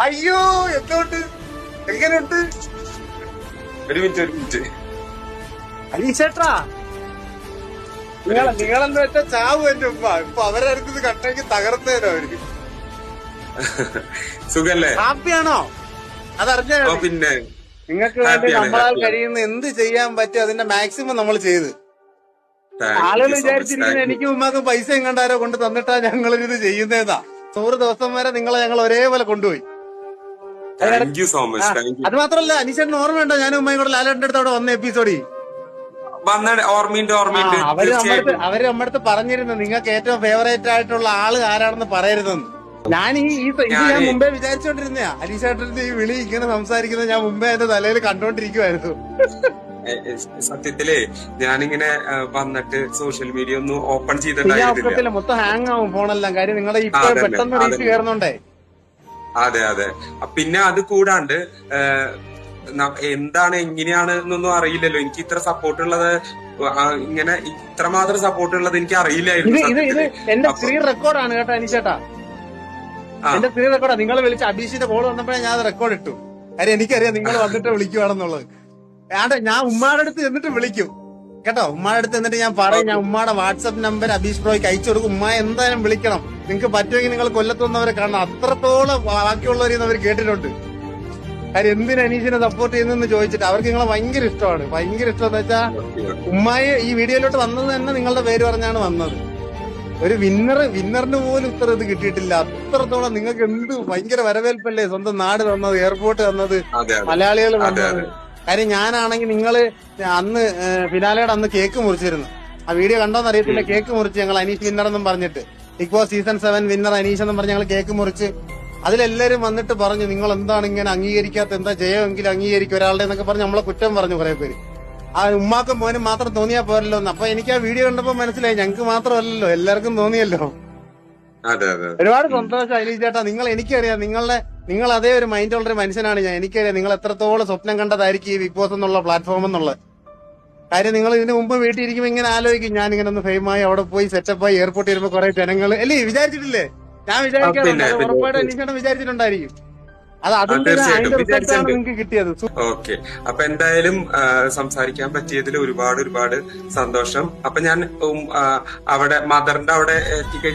അയ്യോ എന്തുകൊണ്ട് എങ്ങനെയുണ്ട്? ഒരു മിനിറ്റ്. അനീഷേട്ടാ നിങ്ങളെന്ന് വെച്ചാ ചാവ് എന്റെ ഉമ്മ. ഇപ്പൊ അവരുടെ അടുത്ത് കണ്ടെങ്കിൽ തകർന്നേനോ അവർക്ക്. സുഖല്ലേ? ഹാപ്പിയാണോ? അതറിഞ്ഞോ? പിന്നെ നിങ്ങൾക്ക് വേണ്ടി നമ്മളാൽ കഴിയുന്ന എന്ത് ചെയ്യാൻ പറ്റും അതിന്റെ മാക്സിമം നമ്മൾ ചെയ്ത്. ആളുകൾ വിചാരിച്ചിരിക്കുന്നത് എനിക്ക് ഉമ്മാക്ക് പൈസ എങ്ങാണ്ടാരോ കൊണ്ട് തന്നിട്ടാ ഞങ്ങളിത് ചെയ്യുന്നതാ. 100 ദിവസം വരെ നിങ്ങളെ ഞങ്ങൾ ഒരേപോലെ കൊണ്ടുപോയി. അത് മാത്രല്ല അനീഷേട്ടന് ഓർമ്മയുണ്ടോ ഞാൻ ഉമ്മയും കൂടെ ലാലേട്ടന്റെ അടുത്ത് അവിടെ വന്ന എപ്പിസോഡിൽ ഓർമ്മയുണ്ട്. അവര് നമ്മടുത്ത് പറഞ്ഞിരുന്നു നിങ്ങൾക്ക് ഏറ്റവും ഫേവറേറ്റ് ആയിട്ടുള്ള ആള് ആരാണെന്ന് പറയരുതെന്ന്. ഞാൻ ഇത് ഞാൻ മുമ്പേ വിചാരിച്ചോണ്ടിരുന്നയാ. അനീഷേട്ടന്റെ ഈ വിളി ഇങ്ങനെ സംസാരിക്കുന്നത് ഞാൻ മുമ്പേ എന്റെ തലയിൽ കണ്ടോണ്ടിരിക്കുവായിരുന്നു. സത്യത്തില് ഞാനിങ്ങനെ വന്നിട്ട് സോഷ്യൽ മീഡിയ ഒന്ന് ഓപ്പൺ ചെയ്തിട്ടില്ല. മൊത്തം ഹാങ് ആവും ഫോണെല്ലാം. കാര്യം നിങ്ങളെ ഇപ്പൊ പെട്ടെന്ന് റീച്ച് കയറുന്നുണ്ടേ. അതെ. പിന്നെ അത് കൂടാണ്ട് എന്താണ് എങ്ങനെയാണ് എന്നൊന്നും അറിയില്ലല്ലോ. എനിക്ക് ഇത്ര സപ്പോർട്ട് ഉള്ളത് ഇങ്ങനെ ഇത്രമാത്രം സപ്പോർട്ട് ഉള്ളത് എനിക്ക് അറിയില്ലായിരുന്നു. ഇത് എന്റെ സ്ക്രീൻ റെക്കോർഡാണ് കേട്ടോ അനീഷേട്ടാ. എന്റെ സ്ക്രീൻ റെക്കോർഡാ. നിങ്ങൾ വിളിച്ച അബീഷിന്റെ കോള് വന്നപ്പോഴേ ഞാൻ അത് റെക്കോർഡ് ഇട്ടു. കാര്യം എനിക്കറിയാം നിങ്ങൾ വന്നിട്ട് വിളിക്കുവാണെന്നുള്ളത്. ഞാൻ ഉമ്മാടെ അടുത്ത് എന്നിട്ട് വിളിക്കും കേട്ടോ. ഉമ്മാടെ അടുത്ത് എന്നിട്ട് ഞാൻ പറയും ഞാൻ ഉമ്മാടെ വാട്സ്ആപ്പ് നമ്പർ അബീഷ് ബ്രോയ്ക്ക് അയച്ചു കൊടുക്കും. ഉമ്മ എന്തായാലും വിളിക്കണം. നിങ്ങൾക്ക് പറ്റുമെങ്കിൽ നിങ്ങൾ കൊല്ലത്തുന്നവരെ കാണണം. അത്രത്തോളം ബാക്കിയുള്ളവരെന്ന് അവർ കേട്ടിട്ടുണ്ട്. കാര്യം എന്തിനു അനീഷിനെ സപ്പോർട്ട് ചെയ്യുന്നെന്ന് ചോദിച്ചിട്ട് അവർക്ക് നിങ്ങളെ ഭയങ്കര ഇഷ്ടമാണ്. ഭയങ്കര ഇഷ്ടം എന്ന് വെച്ചാൽ ഉമ്മായി ഈ വീഡിയോയിലോട്ട് വന്നത് തന്നെ നിങ്ങളുടെ പേര് പറഞ്ഞാണ് വന്നത്. ഒരു വിന്നറിന് പോലും ഇത്ര ഇത് കിട്ടിയിട്ടില്ല. അത്രത്തോളം നിങ്ങൾക്ക് എന്ത് ഭയങ്കര വരവേൽപ്പല്ലേ. സ്വന്തം നാട് തന്നത്, എയർപോർട്ട് തന്നത്, മലയാളികൾ തന്നത്. കാര്യം ഞാനാണെങ്കിൽ നിങ്ങള് അന്ന് ഫിനാലയുടെ അന്ന് കേക്ക് മുറിച്ചിരുന്നു. ആ വീഡിയോ കണ്ടോന്ന് അറിയത്തില്ല. കേക്ക് മുറിച്ച് ഞങ്ങൾ അനീഷ് വിന്നർ എന്നും പറഞ്ഞിട്ട് Bigg Boss season 7 winner Aneesh എന്നും പറഞ്ഞ് ഞങ്ങൾ കേക്ക് മുറിച്ച് അതിലെല്ലാരും വന്നിട്ട് പറഞ്ഞു നിങ്ങൾ എന്താണ് ഇങ്ങനെ അംഗീകരിക്കാത്ത, എന്താ ജയമെങ്കിലും അംഗീകരിക്കും ഒരാളുടെ എന്നൊക്കെ പറഞ്ഞ് നമ്മളെ കുറ്റം പറഞ്ഞു കുറെ പേര്. ആ ഉമ്മാക്കും മോനും മാത്രം തോന്നിയാ പോരല്ലോ എന്ന്. അപ്പൊ എനിക്ക് ആ വീഡിയോ കണ്ടപ്പോ മനസ്സിലായി ഞങ്ങൾക്ക് മാത്രമല്ലല്ലോ എല്ലാവർക്കും തോന്നിയല്ലോ. ഒരുപാട് സന്തോഷം അനീഷ് ചേട്ടാ. എനിക്കറിയാം നിങ്ങൾ അതേ ഒരു മൈൻഡുള്ള ഒരു മനുഷ്യനാണ് ഞാൻ. എനിക്കറിയാം നിങ്ങൾ എത്രത്തോളം സ്വപ്നം കണ്ടതായിരിക്കും ഈ ബിഗ് ബോസ് എന്നുള്ള പ്ലാറ്റ്ഫോം എന്നുള്ള കാര്യം. നിങ്ങൾ ഇതിനു മുമ്പ് വീട്ടിൽ ഇരിക്കുമ്പോൾ ഇങ്ങനെ ആലോചിക്കും ഞാൻ ഇങ്ങനെ ഒന്ന് ഫെയിമായി അവിടെ പോയി സെറ്റപ്പായി എയർപോർട്ടിൽ വരുമ്പോ കുറെ ജനങ്ങൾ അല്ലേ വിചാരിച്ചിട്ടില്ലേ? ഞാൻ വിചാരിക്കാറുണ്ട് ഉറപ്പായിട്ട് അനീഷേട്ടൻ വിചാരിച്ചിട്ടുണ്ടായിരിക്കും. അതിന്റെ റിസൾട്ടാണ് നിങ്ങൾക്ക് കിട്ടിയത്. ഓക്കെ, അപ്പൊ എന്തായാലും സംസാരിക്കാൻ പറ്റിയതിൽ ഒരുപാട് സന്തോഷം. അപ്പൊ ഞാൻ അവിടെ മദറിന്റെ അവിടെ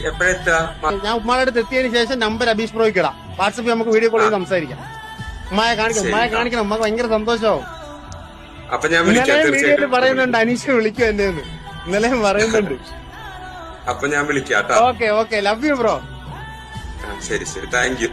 എപ്പോഴെത്താ? ഞാൻ ഉമ്മാടെ അടുത്ത് എത്തിയതിനു ശേഷം നമ്പർ അബീഷ് ബ്രോയ്ക്ക് ഇടാം. വാട്സപ്പിൽ നമുക്ക് വീഡിയോ കോൾ ചെയ്ത് സംസാരിക്കാം. ഉമ്മായെ കാണിക്കണം. ഉമ്മക്ക് ഭയങ്കര സന്തോഷമാവും. അപ്പൊ ഞാൻ വീഡിയോയിൽ പറയുന്നുണ്ട് അനീഷ് വിളിക്കും എന്നെ ഇന്നലെയും പറയുന്നുണ്ട്. അപ്പൊ ഞാൻ വിളിക്കാം. Okay love you bro. ശരി താങ്ക് യു.